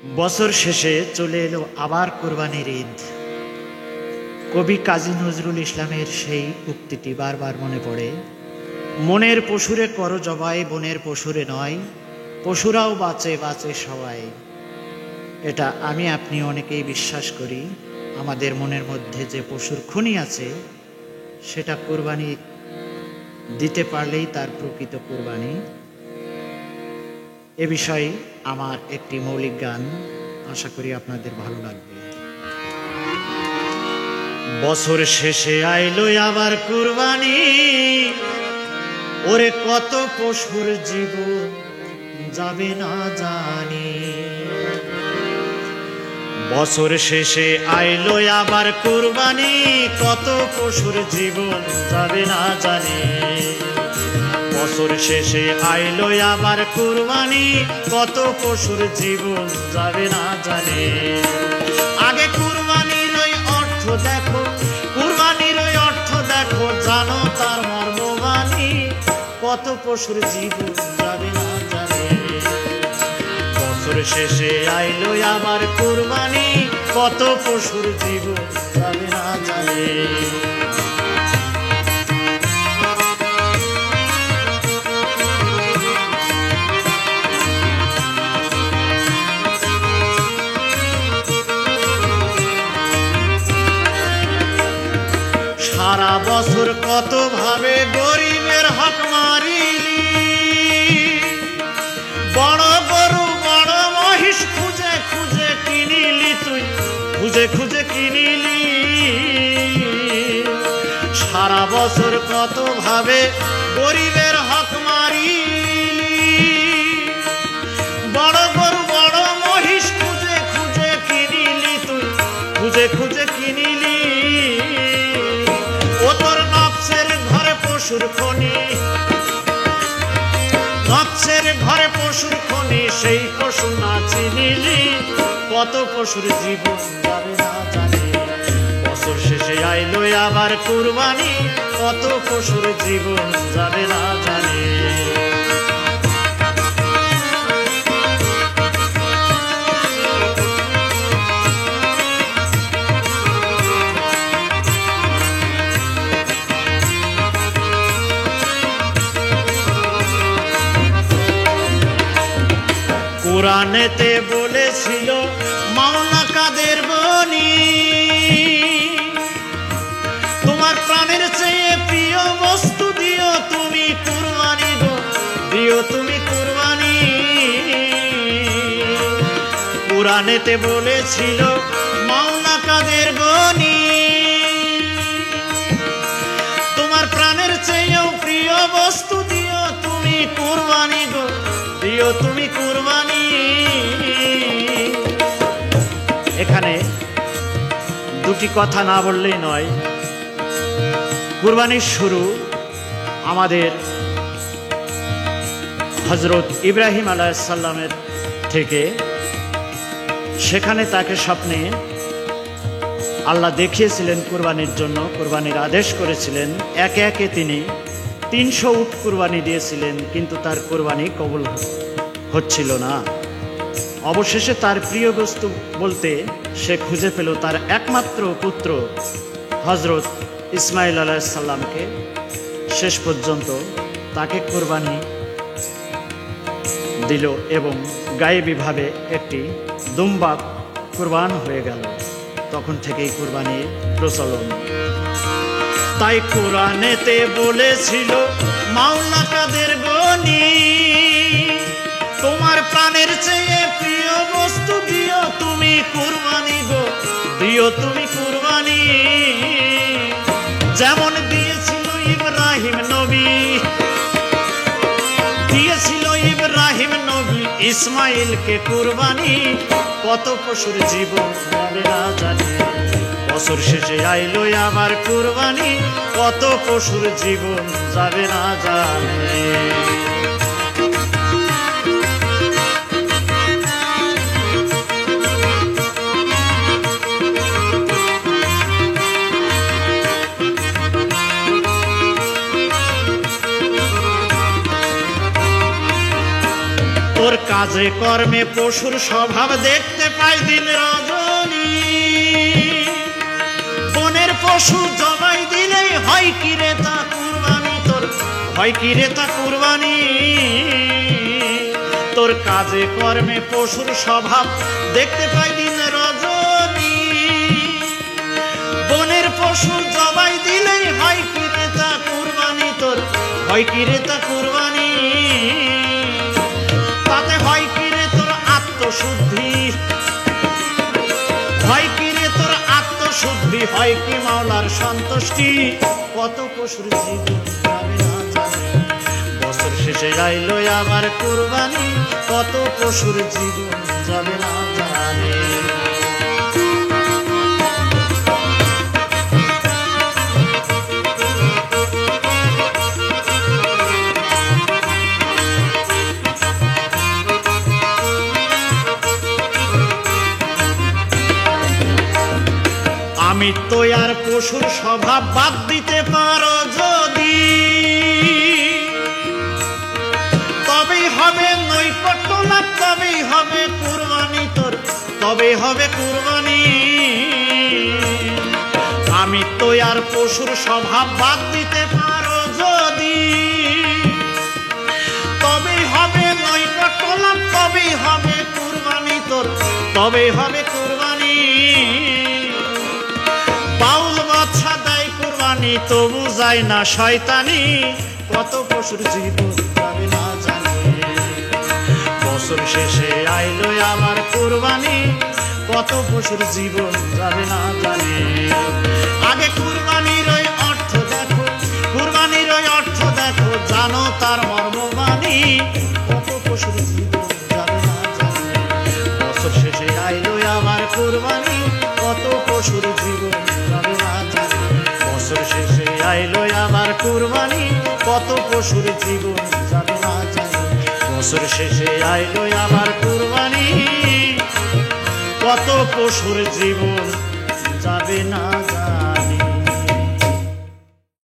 বছর শেষে চলে এলো আবার কোরবানির ঈদ। কবি কাজী নজরুল ইসলামের সেই উক্তিটি বারবার মনে পড়ে, মনের পশুরে কর জবাই, বনের পশুরে নয়, পশুরাও বাঁচে বাঁচে সবাই। এটা আমি আপনি অনেকেই বিশ্বাস করি। আমাদের মনের মধ্যে যে পশুর খনি আছে সেটা কোরবানি দিতে পারলেই তার প্রকৃত কোরবানি। এ বিষয়ে আমার একটি মৌলিক গান, আশা করি আপনাদের ভালো লাগবে। বছর শেষে আইলো আবার কুরবানি, ওরে কত পশুর জীবন যাবে না জানি। বছর শেষে আইলো আবার কুরবানি, কত পশুর জীবন যাবে না জানি। বছর শেষে আইলো আবার কুরবানি, কত পশুর জীবন যাবে না জানে। আগে কুরবানির ওই অর্থ দেখো, কুরবানির ওই অর্থ দেখো, জানো তার মর্মবাণী, কত পশুর জীবন যাবে না জানে। বছর শেষে আইলো আবার কুরবানি, কত পশুর জীবন যাবে না জানে। সারা বছর কত ভাবে গরিবের হক মারিলি, বড় গরু বড় মহিষ খুঁজে খুঁজে কিনিলি, তুই খুঁজে খুঁজে কিনিলি। সারা বছর কত ভাবে গরিবের হক মারিলি, বড় গরু বড় মহিষ খুঁজে খুঁজে কিনিলি, তুই খুঁজে খুঁজে কিনিলি। ও তোর নফসের ঘরে পশুর খনি, নফসের ঘরে পশুর খনি, সেই পশু না চিনিলি, কত পশুর জীবন যাবে না জানি। বছর শেষে আইলো আবার কুরবানি, কত পশুর জীবন যাবে না জানি। কোরআনেতে বলেছিল মাওলানা কাদের বনি, তোমার প্রাণের চেয়ে প্রিয় বস্তু দিও তুমি কুরবানি গো, দিও তুমি কুরবানি। কোরআনেতে বলেছিল মাওলানা কাদের বনি, তোমার প্রাণের চেয়েও প্রিয় বস্তু দিও তুমি কুরবানি গো, দিও তুমি কুরবানি। এখানে দুটি কথা না বললেই নয়। কুরবানির শুরু আমাদের হযরত ইব্রাহিম আলাইহিস সালামের থেকে। সেখানে তাকে স্বপ্নে আল্লাহ দেখিয়েছিলেন কুরবানির জন্য, কুরবানির আদেশ করেছিলেন। একে একে তিনি 300 উট কুরবানি দিয়েছিলেন, কিন্তু তার কুরবানি কবুল হচ্ছিল না। অবশেষে তার প্রিয় বস্তু বলতে সে খুঁজে পেল তার একমাত্র পুত্র হযরত ইসমাইল আলাইহিস সালামকে। শেষ পর্যন্ত তাকে কুরবানি দিল এবং গায়েবীভাবে একটি দুম্বা কুরবান হয়ে গেল। তখন থেকেই কুরবানির প্রচলন। তাই কোরআনেতে বলেছিল মাওলানা কাদের গনি, তোমার প্রাণের চেয়ে প্রিয় বস্তু দিও তুমি কুরবানি গো, দিও তুমি কুরবানি। যেমন দিয়েছিল ইব্রাহিম নবী, দিয়েছিল ইব্রাহিম নবী ইসমাইলকে কুরবানি, কত পশুর জীবন যাবে না জানি। বছর শেষে আইলো আবার কুরবানি, কত পশুর জীবন যাবে না জানে। তোর কাজ কাজে কর্মে পশুর স্বভাব দেখতে পাই দিন রজনী। বনের পশু জবাই দিলেই হয় কি রে তা কুরবানি, তোর হয় কি রে তা কুরবানি। তোর কাজে কর্মে পশুর স্বভাব দেখতে পাই দিন রজনী। বনের পশু জবাই দিলেই হয় কি রে তা কুরবানি, তোর হয় কি রে তা কুরবানি। তাতে হয় কি রে তোর আত্মশুদ্ধি, হয় কি রে তোর আত্মশুদ্ধি, হয় কি মাওলার সন্তুষ্টি। কত পশুর জীবন যাবে না জানে, বছর শেষে আইলো আবার কুরবানি। কত পশুর জীবন যাবে না জানে। আমি তো আর পশুর স্বভাব বাদ দিতে পারো যদি, তবেই হবে নৈকট্য লাভ, তবেই হবে কুরবানি তোর, তবেই হবে কুরবানি। আমি তো আর পশুর স্বভাব বাদ দিতে পারো যদি, তবেই হবে নৈকট্য লাভ, তবেই হবে কুরবানি তোর, তবেই হবে কুরবানি। বাউল বাদশা দেয় কুরবানি তবু যায় না শয়তানি। কত পশুর জীবন যাবে না জানে, বছর শেষে আইলো আমার কুরবানি। কত পশুর জীবন যাবে না জানে। আগে কুরবানির ওই অর্থ দেখো, কুরবানির ওই অর্থ দেখো, জানো তার মর্মবাণী। কত পশুর জীবন যাবে না জানে, বছর শেষে আইলো আমার কুরবানি। কত পশুর জীবন যাবে না জানে, বছর শেষে আইলো আমার কুরবানি। কত পশুর জীবন যাবে না জানে, বছর শেষে আইলো আমার কুরবানি। কত পশুর জীবন যাবে না জানে।